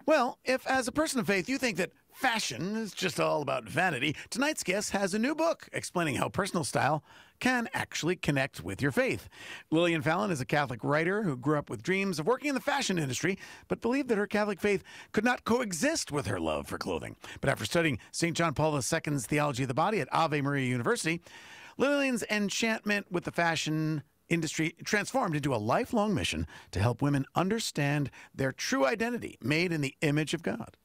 Well, if as a person of faith you think that fashion is just all about vanity, tonight's guest has a new book explaining how personal style can actually connect with your faith. Lillian Fallon is a Catholic writer who grew up with dreams of working in the fashion industry, but believed that her Catholic faith could not coexist with her love for clothing. But after studying St. John Paul II's Theology of the Body at Ave Maria University, Lillian's enchantment with the fashion industry transformed into a lifelong mission to help women understand their true identity, made in the image of God.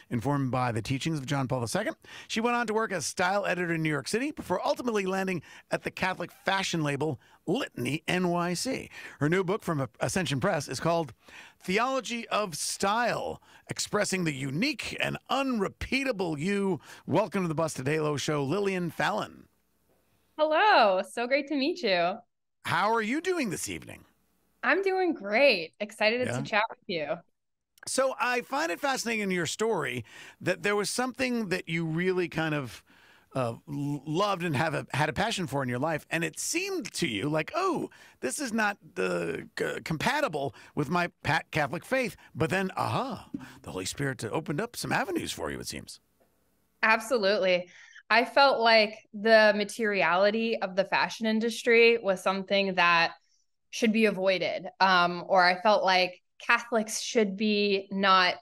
Informed by the teachings of John Paul II, she went on to work as style editor in New York City before ultimately landing at the Catholic fashion label Litany NYC. Her new book from Ascension Press is called Theology of Style, expressing the unique and unrepeatable you. Welcome to the Busted Halo Show, Lillian Fallon. Hello, so great to meet you. How are you doing this evening? I'm doing great. Excited to chat with you. So I find it fascinating in your story that there was something that you really kind of loved and had a passion for in your life, and it seemed to you like, oh, this is not compatible with my Catholic faith. But then, the Holy Spirit opened up some avenues for you, it seems. Absolutely. I felt like the materiality of the fashion industry was something that should be avoided. Or I felt like Catholics should be not,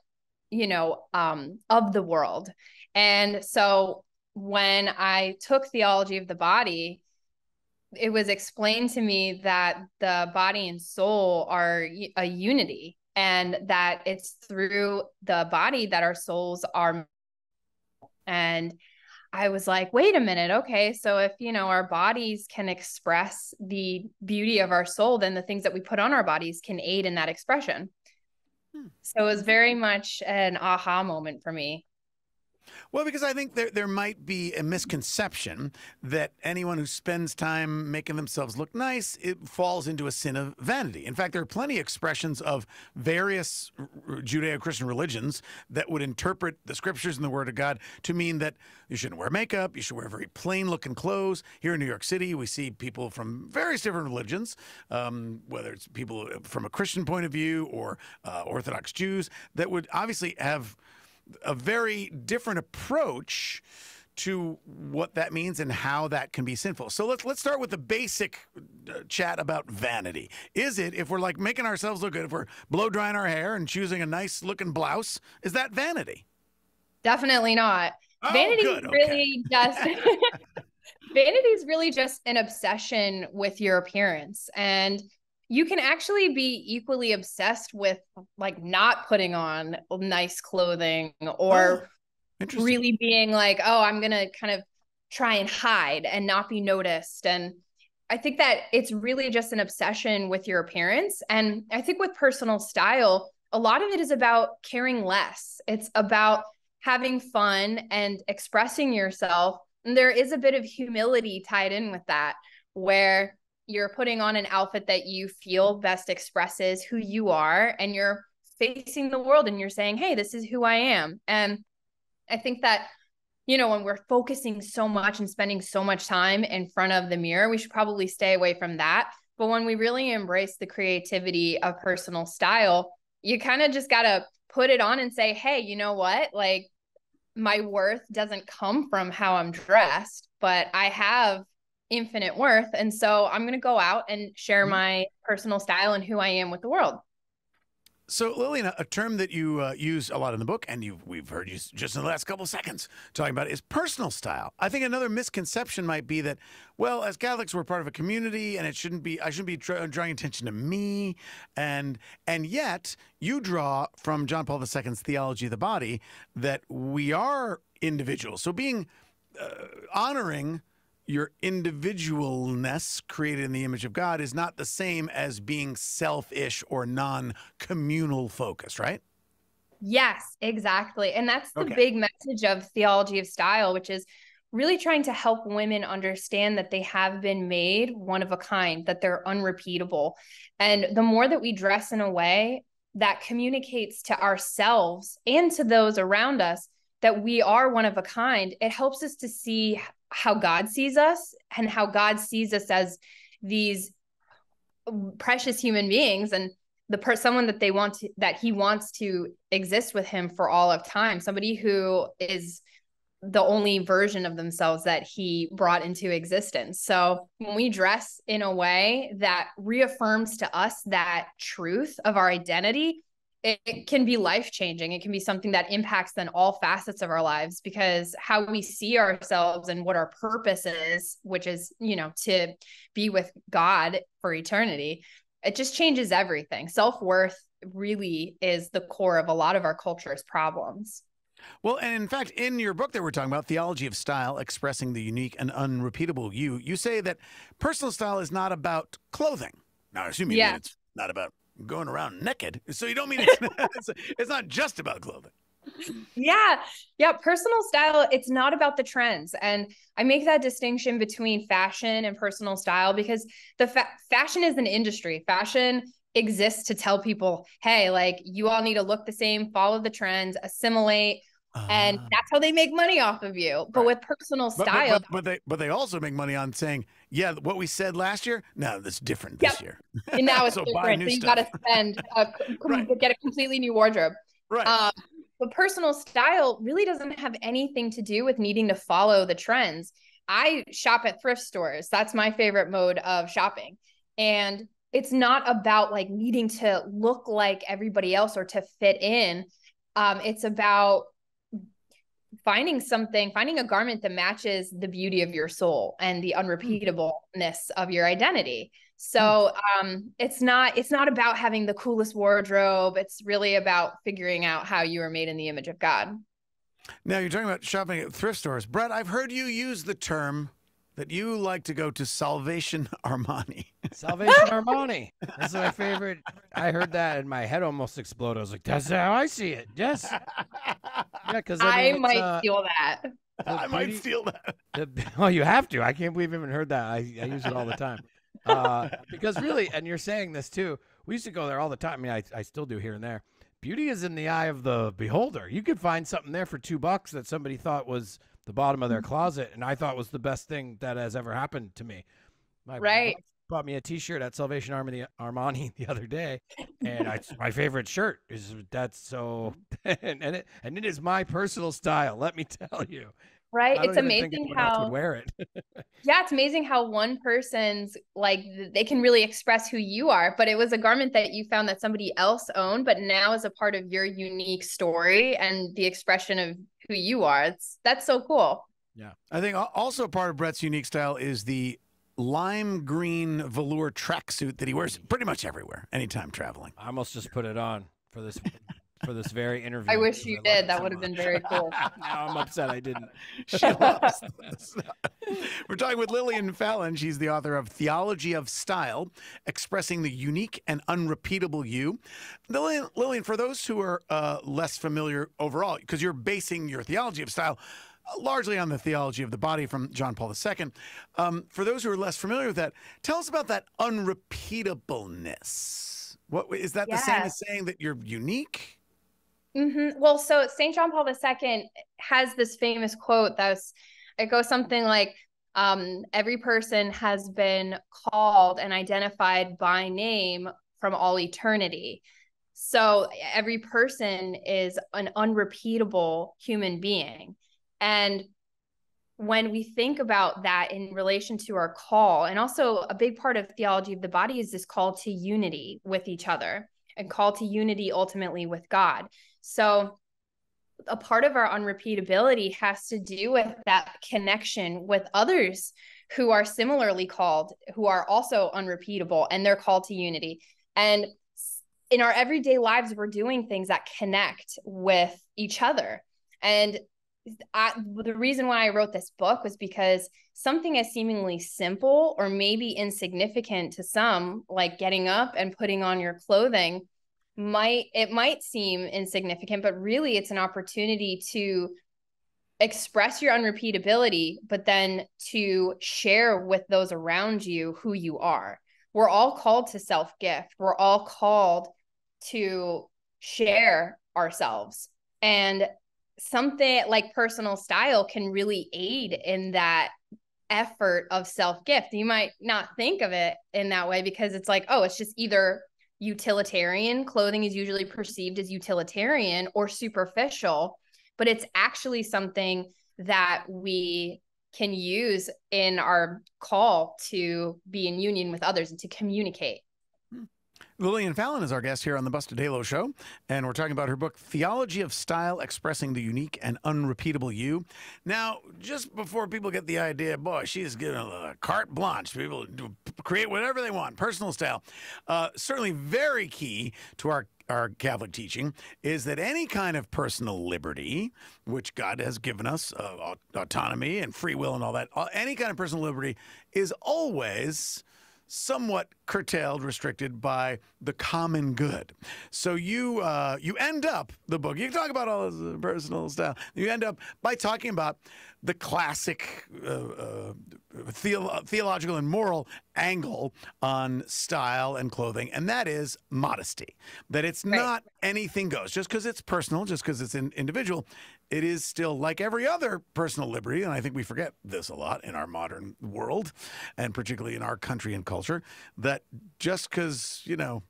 of the world. And so when I took Theology of the Body, it was explained to me that the body and soul are a unity, and that it's through the body that our souls are. And I was like, wait a minute. Okay. So if, our bodies can express the beauty of our soul, then the things that we put on our bodies can aid in that expression. So it was very much an aha moment for me. Well, because I think there might be a misconception that anyone who spends time making themselves look nice, it falls into a sin of vanity. In fact, there are plenty of expressions of various Judeo-Christian religions that would interpret the scriptures and the Word of God to mean that you shouldn't wear makeup, you should wear very plain-looking clothes. Here in New York City, we see people from various different religions, whether it's people from a Christian point of view or Orthodox Jews, that would obviously have a very different approach to what that means and how that can be sinful. So let's start with the basic chat about vanity. Is it, if we're like making ourselves look good, if we're blow drying our hair and choosing a nice looking blouse, is that vanity? Definitely not. Oh, vanity good. is really just vanity is really just an obsession with your appearance. And you can actually be equally obsessed with like not putting on nice clothing, or really being like, oh, I'm going to kind of try and hide and not be noticed. And I think that it's really just an obsession with your appearance. And I think with personal style, a lot of it is about caring less. It's about having fun and expressing yourself. And there is a bit of humility tied in with that, where you're putting on an outfit that you feel best expresses who you are, and you're facing the world and you're saying, hey, this is who I am. And I think that, when we're focusing so much and spending so much time in front of the mirror, we should probably stay away from that. But when we really embrace the creativity of personal style, you kind of just got to put it on and say, hey, you know what? Like, my worth doesn't come from how I'm dressed, but I have infinite worth. And so I'm going to go out and share my personal style and who I am with the world. So, Lillian, a term that you use a lot in the book, and we've heard you just in the last couple of seconds talking about it, is personal style. I think another misconception might be that, well, as Catholics, we're part of a community, and I shouldn't be drawing attention to me. And yet, you draw from John Paul II's Theology of the Body that we are individuals. So being honoring your individualness created in the image of God is not the same as being selfish or non-communal focused, right? Yes, exactly. And that's the big message of Theology of Style, which is really trying to help women understand that they have been made one of a kind, that they're unrepeatable. And the more that we dress in a way that communicates to ourselves and to those around us that we are one of a kind, it helps us to see how God sees us, and how God sees us as these precious human beings. And someone that they want to, that he wants to exist with him for all of time, somebody who is the only version of themselves that he brought into existence. So when we dress in a way that reaffirms to us that truth of our identity, it can be life-changing. It can be something that impacts then all facets of our lives, because how we see ourselves and what our purpose is, which is, you know, to be with God for eternity, it just changes everything. Self-worth really is the core of a lot of our culture's problems. Well, and in fact, in your book that we're talking about, Theology of Style, Expressing the Unique and Unrepeatable You, you say that personal style is not about clothing. Now, I assume you mean it's not about going around naked. So you don't mean it's not just about clothing. Yeah. Yeah. Personal style, it's not about the trends. And I make that distinction between fashion and personal style, because fashion is an industry. Fashion exists to tell people, hey, like, you all need to look the same, follow the trends, assimilate. And that's how they make money off of you. But with personal style, but they also make money on saying, yeah, what we said last year, no, that's different this year. And now it's different. So you got to spend, get a completely new wardrobe. Right. But personal style really doesn't have anything to do with needing to follow the trends. I shop at thrift stores. That's my favorite mode of shopping. And it's not about like needing to look like everybody else or to fit in. It's about finding a garment that matches the beauty of your soul and the unrepeatableness of your identity. So it's not about having the coolest wardrobe. It's really about figuring out how you are made in the image of God. Now, you're talking about shopping at thrift stores. Brett, I've heard you use the term that you like to go to Salvation Armani. Salvation Armani. That's my favorite. I heard that and my head almost exploded. I was like, that's how I see it. Yes. Yeah, because I might steal that. I might steal that. Oh, you have to. I can't believe you haven't heard that. I use it all the time. Because really, and you're saying this too, we used to go there all the time. I mean, I still do here and there. Beauty is in the eye of the beholder. You could find something there for $2 that somebody thought was the bottom of their closet, and I thought was the best thing that has ever happened to me. My wife bought me a T-shirt at Salvation Armani the other day, and it's my favorite shirt. That's so, and it is my personal style. Let me tell you. Right. It's amazing how would wear it. Yeah, it's amazing how one person's like, they can really express who you are, but it was a garment that you found that somebody else owned, but now is a part of your unique story and the expression of who you are. That's so cool. Yeah. I think also part of Brett's unique style is the lime green velour tracksuit that he wears pretty much everywhere, anytime traveling. I almost just put it on for this very interview. I wish you did. That would have been very cool. Now I'm upset I didn't. She loves this. We're talking with Lillian Fallon. She's the author of Theology of Style, Expressing the Unique and Unrepeatable You. Lillian, for those who are less familiar overall, because you're basing your theology of style largely on the theology of the body from John Paul II. For those who are less familiar with that, tell us about that unrepeatableness. What is that the same as saying that you're unique? Well, so St. John Paul II has this famous quote it goes something like, every person has been called and identified by name from all eternity. So every person is an unrepeatable human being. And when we think about that in relation to our call, and also a big part of theology of the body is this call to unity with each other and call to unity ultimately with God. So a part of our unrepeatability has to do with that connection with others who are similarly called, who are also unrepeatable, and they're called to unity. And in our everyday lives, we're doing things that connect with each other. And the reason why I wrote this book was because something as seemingly simple or maybe insignificant to some, like getting up and putting on your clothing, might seem insignificant, but really it's an opportunity to express your unrepeatability, but then to share with those around you who you are. We're all called to self-gift. We're all called to share ourselves. And something like personal style can really aid in that effort of self-gift. You might not think of it in that way because it's like, oh, it's just either utilitarian. Clothing is usually perceived as utilitarian or superficial, but it's actually something that we can use in our call to be in union with others and to communicate. Lillian Fallon is our guest here on the Busted Halo Show, and we're talking about her book, Theology of Style, Expressing the Unique and Unrepeatable You. Now, just before people get the idea, boy, she's getting a carte blanche. People create whatever they want, personal style. Certainly very key to our Catholic teaching is that any kind of personal liberty, which God has given us, autonomy and free will and all that, any kind of personal liberty is always somewhat curtailed, restricted by the common good. So you end up, the book, you can talk about all this personal style, you end up by talking about the classic theological and moral angle on style and clothing, and that is modesty. That it's not anything goes. Just because it's personal, just because it's individual, it is still like every other personal liberty, and I think we forget this a lot in our modern world, and particularly in our country and culture, that just because,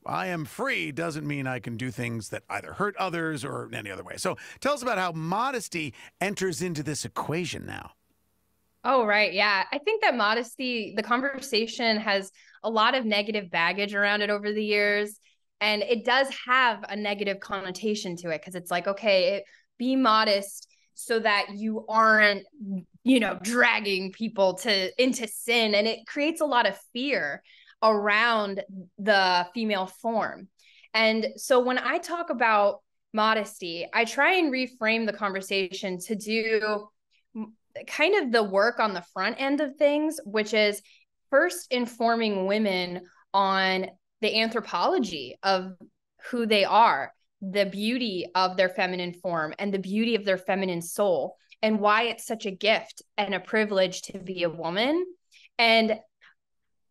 I am free doesn't mean I can do things that either hurt others or in any other way. So tell us about how modesty enters into this equation now. Oh, right. Yeah. I think that modesty, the conversation has a lot of negative baggage around it over the years. And it does have a negative connotation to it because it's like, okay, be modest so that you aren't, dragging people into sin. And it creates a lot of fear around the female form. And so when I talk about modesty, I try and reframe the conversation to do kind of the work on the front end of things, which is first informing women on the anthropology of who they are, the beauty of their feminine form and the beauty of their feminine soul, and why it's such a gift and a privilege to be a woman. And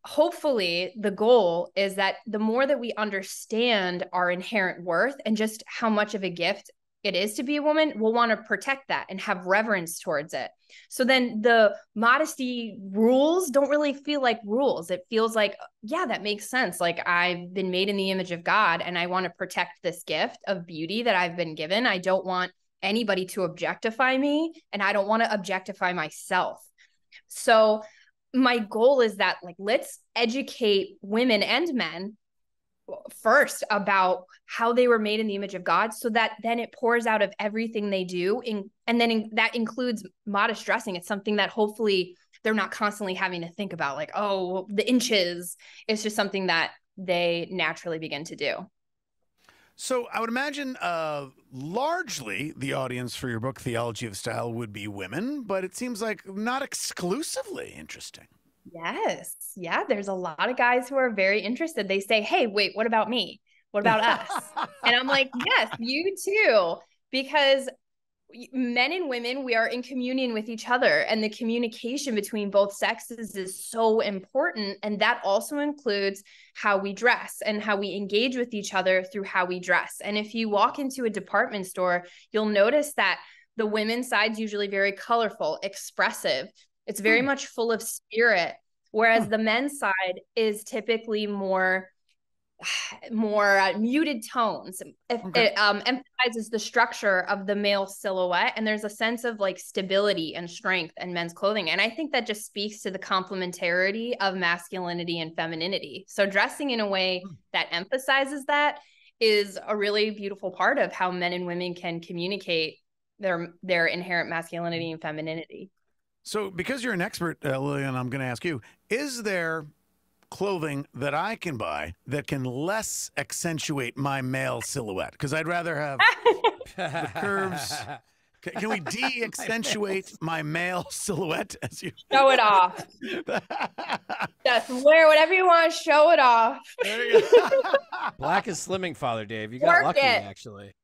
hopefully the goal is that the more that we understand our inherent worth and just how much of a gift it is to be a woman, we'll want to protect that and have reverence towards it. So then the modesty rules don't really feel like rules. It feels like, yeah, that makes sense. Like I've been made in the image of God and I want to protect this gift of beauty that I've been given. I don't want anybody to objectify me and I don't want to objectify myself. So my goal is that let's educate women and men first about how they were made in the image of God so that then it pours out of everything they do. That includes modest dressing. It's something that hopefully they're not constantly having to think about the inches. It's just something that they naturally begin to do. So I would imagine largely the audience for your book, Theology of Style, would be women, but it seems like not exclusively. Interesting. Yes. Yeah. There's a lot of guys who are very interested. They say, hey, wait, what about me? What about us? And I'm like, yes, you too, because men and women, we are in communion with each other, and the communication between both sexes is so important. And that also includes how we dress and how we engage with each other through how we dress. And if you walk into a department store, you'll notice that the women's side's usually very colorful, expressive. It's very much full of spirit, whereas the men's side is typically more muted tones. It emphasizes the structure of the male silhouette, and there's a sense of stability and strength in men's clothing. And I think that just speaks to the complementarity of masculinity and femininity. So dressing in a way that emphasizes that is a really beautiful part of how men and women can communicate their inherent masculinity and femininity. So because you're an expert, Lillian, I'm going to ask you, is there clothing that I can buy that can less accentuate my male silhouette? Because I'd rather have the curves. Can we de-accentuate my male silhouette as you show it off? Just wear whatever you want, show it off. There you go. Black is slimming, Father Dave. You got lucky, actually.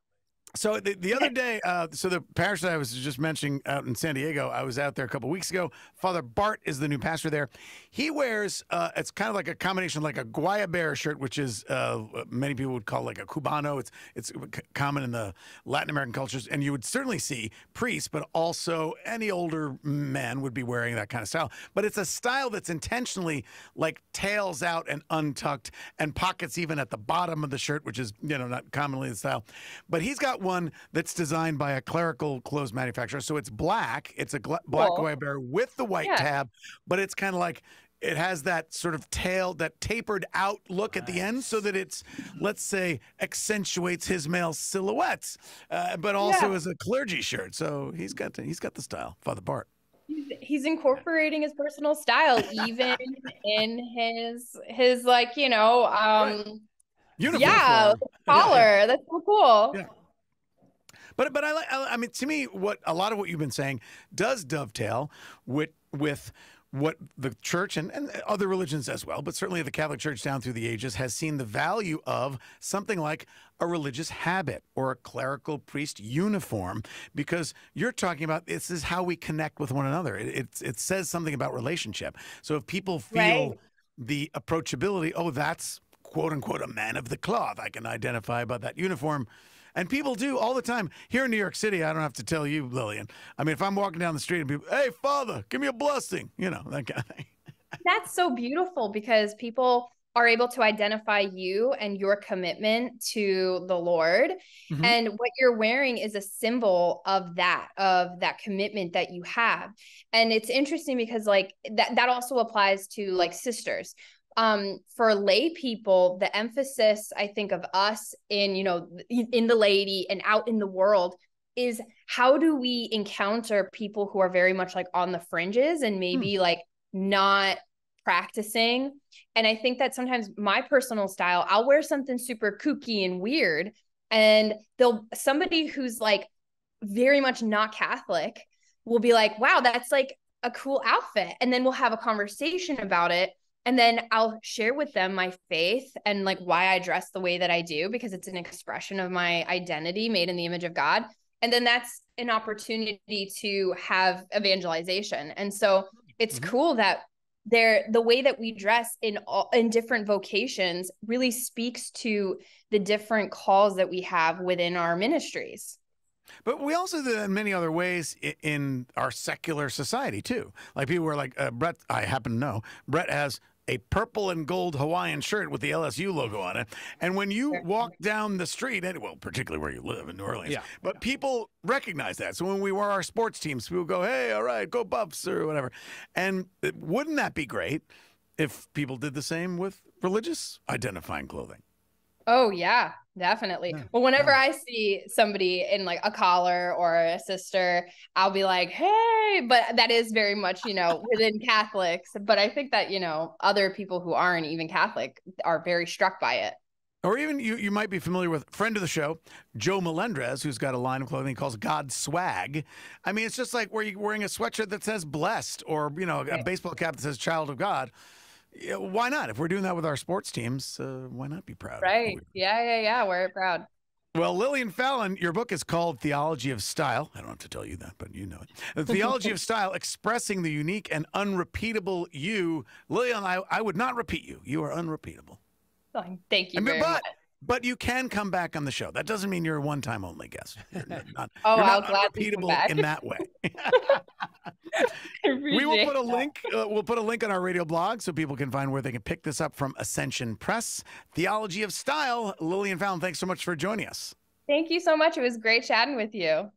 So the other day, so the parish that I was just mentioning out in San Diego, I was out there a couple weeks ago. Father Bart is the new pastor there. He wears, it's kind of like a combination, like a guayabera shirt, which is many people would call like a cubano. It's common in the Latin American cultures, and you would certainly see priests, but also any older man would be wearing that kind of style. But it's a style that's intentionally like tails out and untucked, and pockets even at the bottom of the shirt, which is not commonly the style. But he's got one that's designed by a clerical clothes manufacturer. So it's black. It's a black guayabera with the white tab, but it's kind of like it has that sort of tail, that tapered out look at the end, so that it's, let's say, accentuates his male silhouettes, but also is a clergy shirt. So he's got the style, Father Bart. He's incorporating his personal style even in his like uniform. Yeah, collar. That's so cool. Yeah. But I mean, to me, a lot of what you've been saying does dovetail with what the church and other religions as well, but certainly the Catholic Church down through the ages has seen the value of something like a religious habit or a clerical priest uniform, because you're talking about this is how we connect with one another. It says something about relationship. So if people feel the approachability, oh, that's quote unquote a man of the cloth, I can identify about that uniform. And people do all the time. Here in New York City, I don't have to tell you, Lillian. I mean, if I'm walking down the street and people, hey, Father, give me a blessing, that kind of thing. That's so beautiful, because people are able to identify you and your commitment to the Lord. Mm-hmm. And what you're wearing is a symbol of that commitment that you have. And it's interesting because like that also applies to like sisters. For lay people, the emphasis, I think, of us in the laity and out in the world is how do we encounter people who are very much like on the fringes and maybe like not practicing. And I think that sometimes my personal style, I'll wear something super kooky and weird, and somebody who's like very much not Catholic will be like, wow, that's like a cool outfit. And then we'll have a conversation about it. And then I'll share with them my faith and like why I dress the way that I do, because it's an expression of my identity made in the image of God. And then that's an opportunity to have evangelization. And so it's cool that the way that we dress in different vocations really speaks to the different calls that we have within our ministries. But we also do that in many other ways in our secular society too. Like people were like, Brett, I happen to know, Brett has a purple and gold Hawaiian shirt with the LSU logo on it. And when you walk down the street, and well, particularly where you live in New Orleans, but people recognize that. So when we wear our sports teams, people go, hey, all right, go Buffs or whatever. And wouldn't that be great if people did the same with religious identifying clothing? Oh, yeah, definitely. Well, whenever I see somebody in like a collar or a sister, I'll be like, hey, but that is very much, within Catholics. But I think that, other people who aren't even Catholic are very struck by it. Or even you might be familiar with a friend of the show, Joe Melendrez, who's got a line of clothing he calls God Swag. I mean, it's just like where you're wearing a sweatshirt that says blessed, or, a baseball cap that says child of God. Yeah, why not? If we're doing that with our sports teams, why not be proud? Right. Yeah. We're proud. Well, Lillian Fallon, your book is called Theology of Style. I don't have to tell you that, but you know it. The Theology of Style, expressing the unique and unrepeatable you. Lillian, I would not repeat you. You are unrepeatable. Thank you very much. But you can come back on the show. That doesn't mean you're a one-time only guest. You're not unrepeatable in that way. We will put a link. We'll put a link on our radio blog so people can find where they can pick this up from Ascension Press. Theology of Style. Lillian Fallon, thanks so much for joining us. Thank you so much. It was great chatting with you.